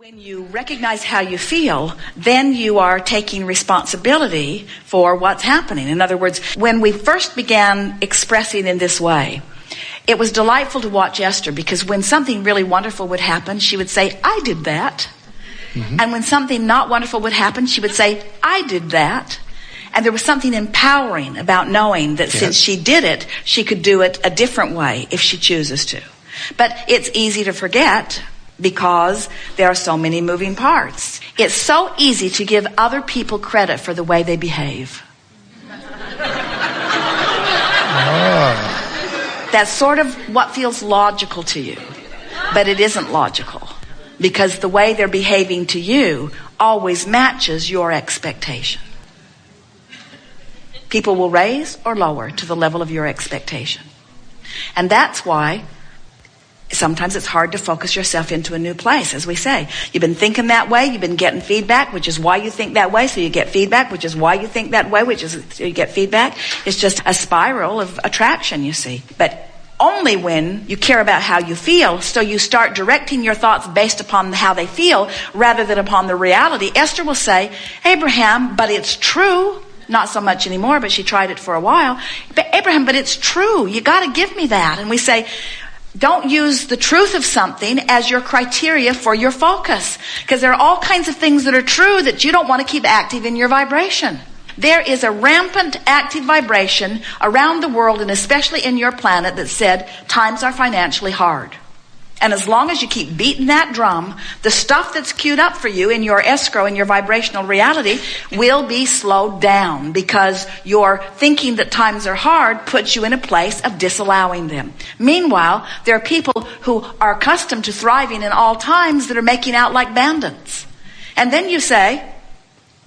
When you recognize how you feel, then you are taking responsibility for what's happening. In other words, when we first began expressing in this way, it was delightful to watch Esther, because when something really wonderful would happen, she would say, I did that. Mm-hmm. And when something not wonderful would happen, she would say, I did that. And there was something empowering about knowing that since she did it, she could do it a different way if she chooses to. But it's easy to forget, because there are so many moving parts. It's so easy to give other people credit for the way they behave. That's sort of what feels logical to you, but it isn't logical, because the way they're behaving to you always matches your expectation. People will raise or lower to the level of your expectation. And that's why sometimes it's hard to focus yourself into a new place, as we say. You've been thinking that way, you've been getting feedback, which is why you think that way, so you get feedback, which is why you think that way, which is so you get feedback. It's just a spiral of attraction, you see. But only when you care about how you feel, so you start directing your thoughts based upon how they feel rather than upon the reality. Esther will say, Abraham, but it's true. Not so much anymore, but she tried it for a while. But Abraham, but it's true. You got to give me that. And we say, don't use the truth of something as your criteria for your focus, because there are all kinds of things that are true that you don't want to keep active in your vibration. There is a rampant active vibration around the world, and especially in your planet, that said times are financially hard. And as long as you keep beating that drum, the stuff that's queued up for you in your escrow, in your vibrational reality, will be slowed down, because your thinking that times are hard puts you in a place of disallowing them. Meanwhile, there are people who are accustomed to thriving in all times that are making out like bandits. And then you say,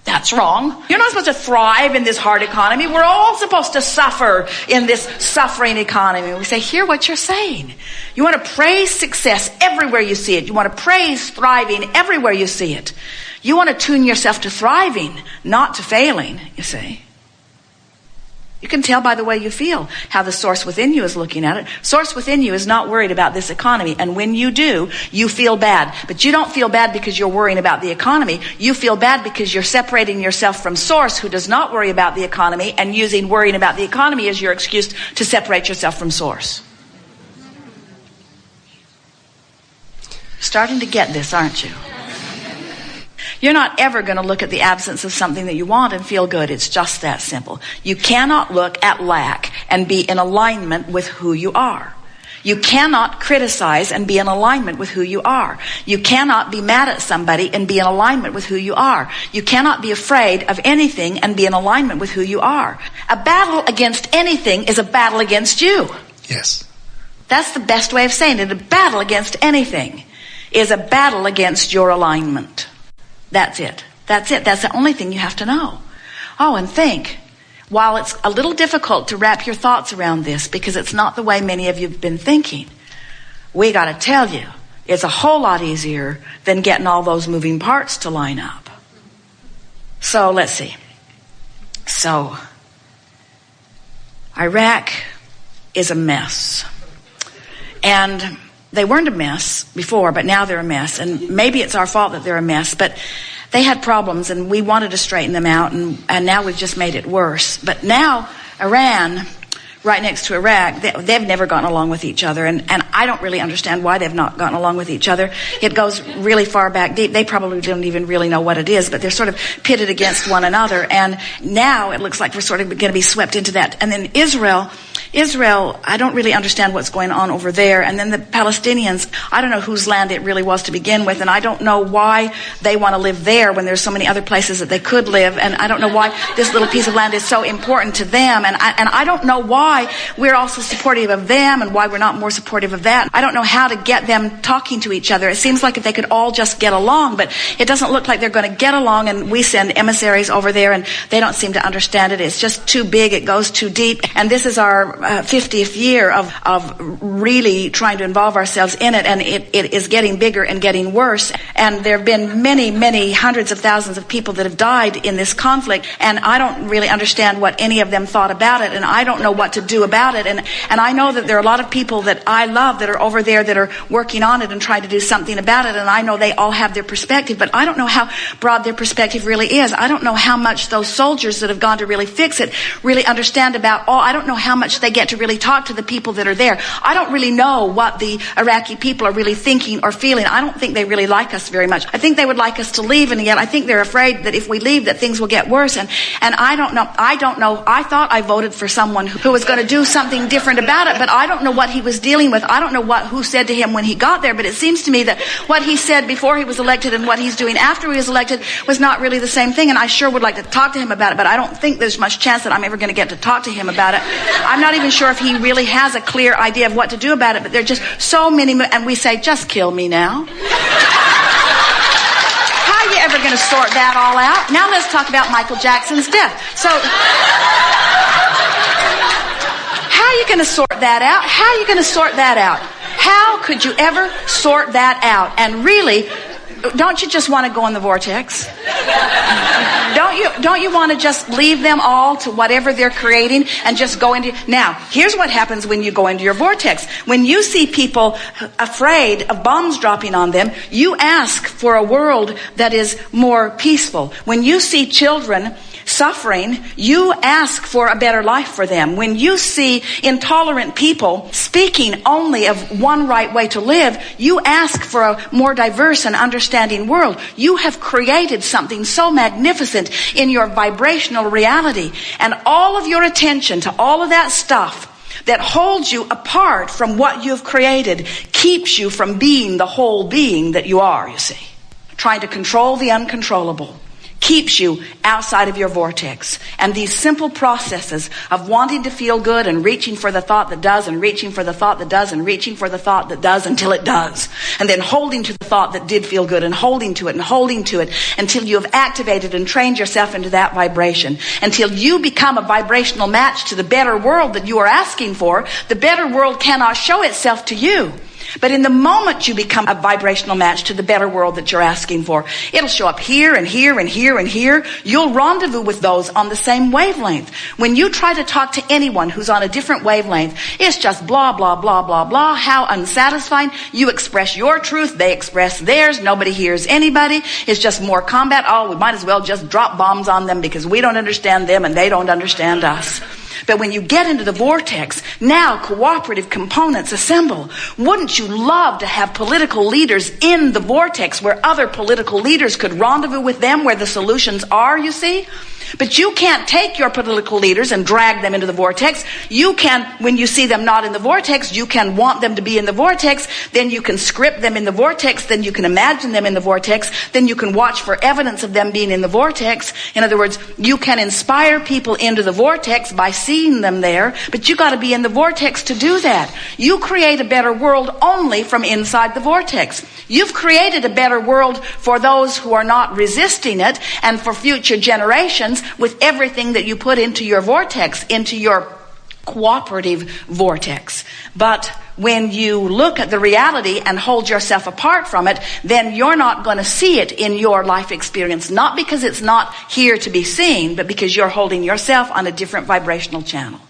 that's wrong. You're not supposed to thrive in this hard economy. We're all supposed to suffer in this suffering economy. We say, hear what you're saying. You want to praise success everywhere you see it. You want to praise thriving everywhere you see it. You want to tune yourself to thriving, not to failing, you see. You can tell by the way you feel how the source within you is looking at it. Source within you is not worried about this economy. And when you do, you feel bad. But you don't feel bad because you're worrying about the economy. You feel bad because you're separating yourself from Source, who does not worry about the economy, and using worrying about the economy as your excuse to separate yourself from Source. Starting to get this, aren't you? You're not ever going to look at the absence of something that you want and feel good. It's just that simple. You cannot look at lack and be in alignment with who you are. You cannot criticize and be in alignment with who you are. You cannot be mad at somebody and be in alignment with who you are. You cannot be afraid of anything and be in alignment with who you are. A battle against anything is a battle against you. Yes. That's the best way of saying it. A battle against anything is a battle against your alignment. That's it. That's it. That's the only thing you have to know. Oh, and think. While it's a little difficult to wrap your thoughts around this, because it's not the way many of you have been thinking, we got to tell you, it's a whole lot easier than getting all those moving parts to line up. So let's see. So Iraq is a mess. And they weren't a mess before, but now they're a mess. And maybe it's our fault that they're a mess, but they had problems and we wanted to straighten them out, and now we've just made it worse. But now Iran, right next to Iraq, they've never gotten along with each other, and I don't really understand why they've not gotten along with each other. It goes really far back deep. They probably don't even really know what it is, but they're sort of pitted against one another, and now it looks like we're sort of going to be swept into that. And then Israel, I don't really understand what's going on over there. And then the Palestinians, I don't know whose land it really was to begin with, and I don't know why they want to live there when there's so many other places that they could live, and I don't know why this little piece of land is so important to them, and I don't know why we're also supportive of them and why we're not more supportive of that. I don't know how to get them talking to each other. It seems like if they could all just get along, but it doesn't look like they're going to get along, and we send emissaries over there and they don't seem to understand it. It's just too big. It goes too deep. And this is our 50th year of really trying to involve ourselves in it, and it is getting bigger and getting worse. And there have been many, many hundreds of thousands of people that have died in this conflict, and I don't really understand what any of them thought about it, and I don't know what to do about it. And I know that there are a lot of people that I love that are over there that are working on it and trying to do something about it, and I know they all have their perspective, but I don't know how broad their perspective really is. I don't know how much those soldiers that have gone to really fix it really understand about all. I don't know how much they get to really talk to the people that are there. I don't really know what the Iraqi people are really thinking or feeling. I don't think they really like us very much. I think they would like us to leave, and yet I think they're afraid that if we leave that things will get worse. And I don't know. I thought I voted for someone who was going to do something different about it, but I don't know what he was dealing with. I don't know who said to him when he got there, but it seems to me that what he said before he was elected and what he's doing after he was elected was not really the same thing, and I sure would like to talk to him about it, but I don't think there's much chance that I'm ever going to get to talk to him about it. I'm not even sure if he really has a clear idea of what to do about it, but there are just so many, and we say, just kill me now. How are you ever going to sort that all out? Now let's talk about Michael Jackson's death. So, how are you going to sort that out? How are you going to sort that out? How could you ever sort that out? And really, don't you just want to go in the vortex? Don't you want to just leave them all to whatever they're creating and just go into... Now, here's what happens when you go into your vortex. When you see people afraid of bombs dropping on them, you ask for a world that is more peaceful. When you see children suffering, you ask for a better life for them. When you see intolerant people speaking only of one right way to live, you ask for a more diverse and understanding world. You have created something so magnificent in your vibrational reality, and all of your attention to all of that stuff that holds you apart from what you've created keeps you from being the whole being that you are, you see. Trying to control the uncontrollable keeps you outside of your vortex. And these simple processes of wanting to feel good and reaching for the thought that does and reaching for the thought that does and reaching for the thought that does until it does. And then holding to the thought that did feel good and holding to it until you have activated and trained yourself into that vibration. Until you become a vibrational match to the better world that you are asking for. The better world cannot show itself to you. But in the moment you become a vibrational match to the better world that you're asking for, it'll show up here and here and here and here. You'll rendezvous with those on the same wavelength. When you try to talk to anyone who's on a different wavelength, it's just blah, blah, blah, blah, blah. How unsatisfying. You express your truth, they express theirs. Nobody hears anybody. It's just more combat. Oh, we might as well just drop bombs on them because we don't understand them and they don't understand us. But when you get into the vortex, now cooperative components assemble. Wouldn't you love to have political leaders in the vortex where other political leaders could rendezvous with them where the solutions are, you see? But you can't take your political leaders and drag them into the vortex. You can, when you see them not in the vortex, you can want them to be in the vortex. Then you can script them in the vortex. Then you can imagine them in the vortex. Then you can watch for evidence of them being in the vortex. In other words, you can inspire people into the vortex by seeing them there. But you got to be in the vortex to do that. You create a better world only from inside the vortex. You've created a better world for those who are not resisting it and for future generations with everything that you put into your vortex, into your cooperative vortex. But when you look at the reality and hold yourself apart from it, then you're not going to see it in your life experience. Not because it's not here to be seen, but because you're holding yourself on a different vibrational channel.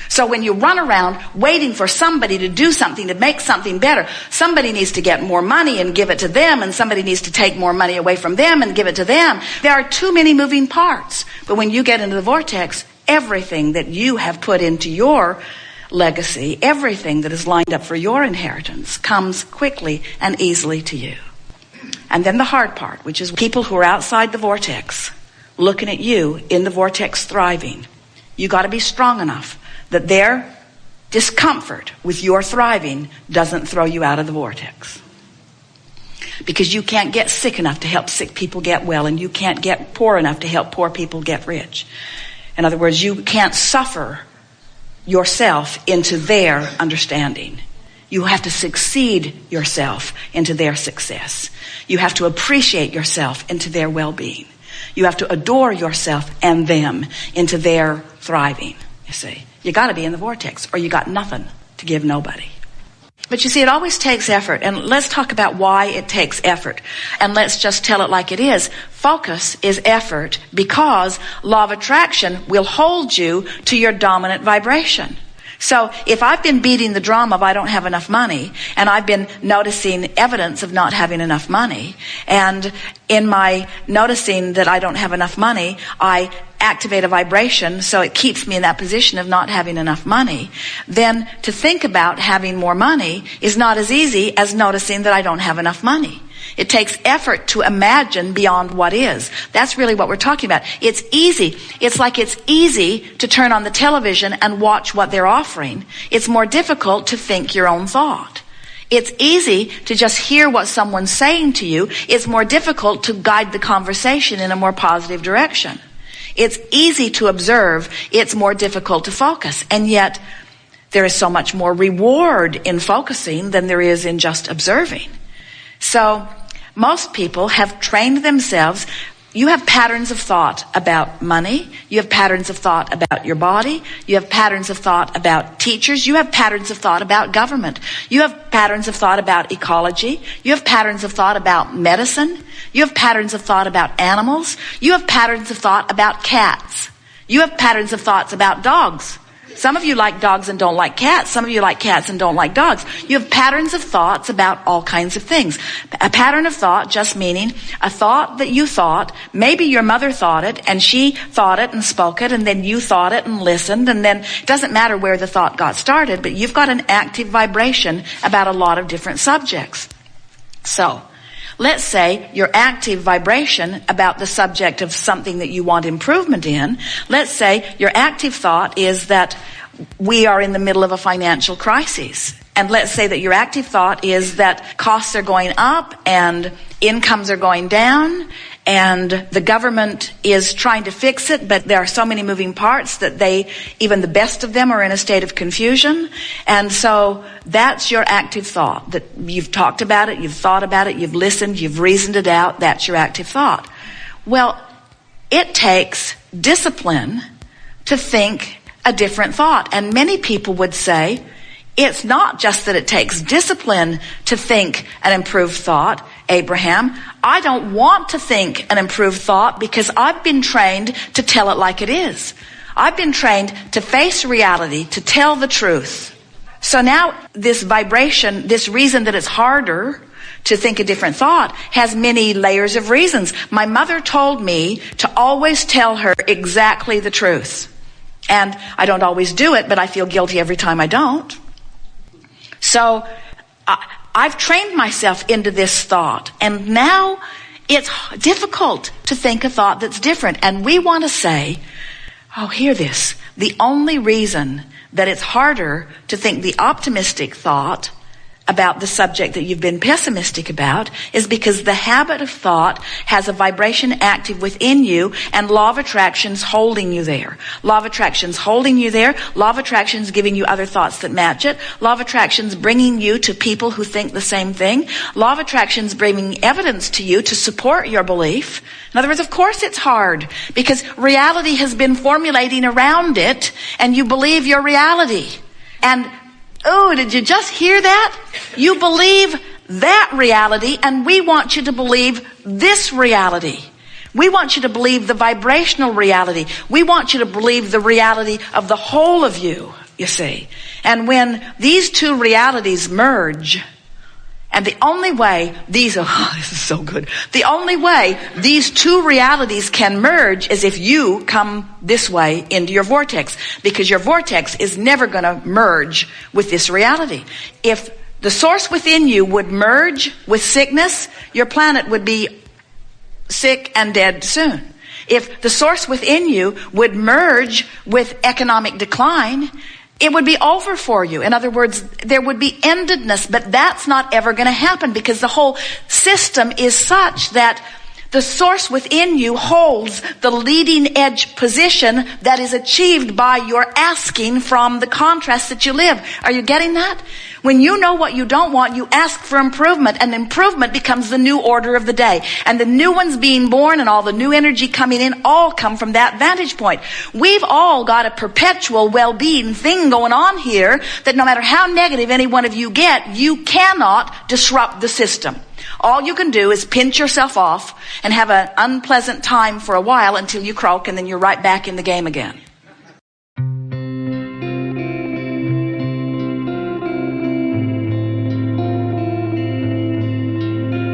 So when you run around waiting for somebody to do something to make something better, somebody needs to get more money and give it to them, and somebody needs to take more money away from them and give it to them. There are too many moving parts. But when you get into the vortex, everything that you have put into your legacy, everything that is lined up for your inheritance, comes quickly and easily to you. And then the hard part, which is people who are outside the vortex, looking at you in the vortex thriving. You got to be strong enough that their discomfort with your thriving doesn't throw you out of the vortex. Because you can't get sick enough to help sick people get well, and you can't get poor enough to help poor people get rich. In other words, you can't suffer yourself into their understanding. You have to succeed yourself into their success. You have to appreciate yourself into their well-being. You have to adore yourself and them into their thriving, you see. You got to be in the vortex, or you got nothing to give nobody. But you see, it always takes effort. And let's talk about why it takes effort. And let's just tell it like it is. Focus is effort because law of attraction will hold you to your dominant vibration. So if I've been beating the drum of I don't have enough money, and I've been noticing evidence of not having enough money, and in my noticing that I don't have enough money, I activate a vibration so it keeps me in that position of not having enough money, then to think about having more money is not as easy as noticing that I don't have enough money. It takes effort to imagine beyond what is. That's really what we're talking about. It's easy. It's like it's easy to turn on the television and watch what they're offering. It's more difficult to think your own thought. It's easy to just hear what someone's saying to you. It's more difficult to guide the conversation in a more positive direction. It's easy to observe. It's more difficult to focus. And yet, there is so much more reward in focusing than there is in just observing. So, most people have trained themselves. You have patterns of thought about money. You have patterns of thought about your body. You have patterns of thought about teachers. You have patterns of thought about government. You have patterns of thought about ecology. You have patterns of thought about medicine. You have patterns of thought about animals. You have patterns of thought about cats. You have patterns of thoughts about dogs. Some of you like dogs and don't like cats. Some of you like cats and don't like dogs. You have patterns of thoughts about all kinds of things. A pattern of thought just meaning a thought that you thought, maybe your mother thought it and she thought it and spoke it, and then you thought it and listened, and then it doesn't matter where the thought got started, but you've got an active vibration about a lot of different subjects. So, let's say your active vibration about the subject of something that you want improvement in. Let's say your active thought is that we are in the middle of a financial crisis. And let's say that your active thought is that costs are going up and incomes are going down and the government is trying to fix it, but there are so many moving parts that even the best of them are in a state of confusion. And so that's your active thought, that you've talked about it, you've thought about it, you've listened, you've reasoned it out. That's your active thought. Well, it takes discipline to think a different thought. And many people would say, it's not just that it takes discipline to think an improved thought, Abraham. I don't want to think an improved thought because I've been trained to tell it like it is. I've been trained to face reality, to tell the truth. So now this vibration, this reason that it's harder to think a different thought has many layers of reasons. My mother told me to always tell her exactly the truth. And I don't always do it, but I feel guilty every time I don't. So I've trained myself into this thought, and now it's difficult to think a thought that's different. And we want to say, oh, hear this. The only reason that it's harder to think the optimistic thought about the subject that you've been pessimistic about is because the habit of thought has a vibration active within you, and law of attraction's holding you there. Law of attraction's holding you there. Law of attraction's giving you other thoughts that match it. Law of attraction's bringing you to people who think the same thing. Law of attraction's bringing evidence to you to support your belief. In other words, of course it's hard because reality has been formulating around it, and you believe your reality. And oh, did you just hear that? You believe that reality, and we want you to believe this reality. We want you to believe the vibrational reality. We want you to believe the reality of the whole of you, you see. And when these two realities merge, and the only way this is so good. The only way these two realities can merge is if you come this way into your vortex, because your vortex is never going to merge with this reality. If the source within you would merge with sickness, your planet would be sick and dead soon. If the source within you would merge with economic decline, it would be over for you. In other words, there would be endedness, but that's not ever going to happen because the whole system is such that The source within you holds the leading edge position that is achieved by your asking from the contrast that you live. Are you getting that? When you know what you don't want, you ask for improvement, and improvement becomes the new order of the day. And the new ones being born and all the new energy coming in all come from that vantage point. We've all got a perpetual well-being thing going on here that no matter how negative any one of you get, you cannot disrupt the system. All you can do is pinch yourself off and have an unpleasant time for a while until you croak, and then you're right back in the game again.